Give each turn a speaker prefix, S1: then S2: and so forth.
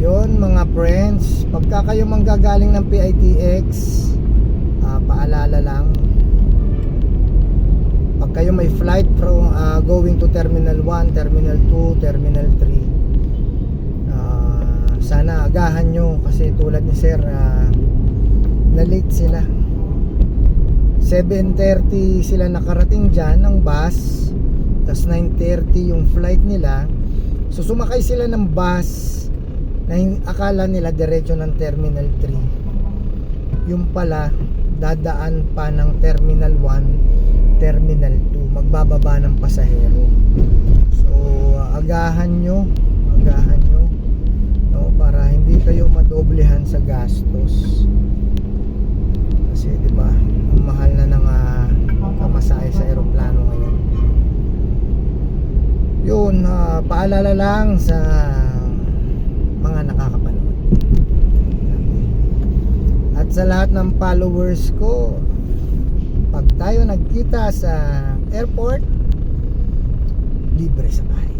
S1: Yun mga friends, pagka kayo manggagaling ng PITX, paalala lang, pag kayo may flight from going to Terminal 1, Terminal 2, Terminal 3, sana agahan nyo kasi tulad ni Sir, na late sila. 7:30 sila nakarating dyan ng bus, tas 9:30 yung flight nila. So sumakay sila ng bus na akala nila diretso ng Terminal 3, yung pala dadaan pa ng Terminal 1, Terminal 2, magbababa ng pasahero. So agahan nyo no, para hindi kayo madoblehan sa gastos, kasi di ba ang mahal na ng pamasahe sa eroplano ngayon. Yun, paalala lang sa mga nakakapanood at sa lahat ng followers ko, pag tayo nagkita sa airport, libre sa bahay.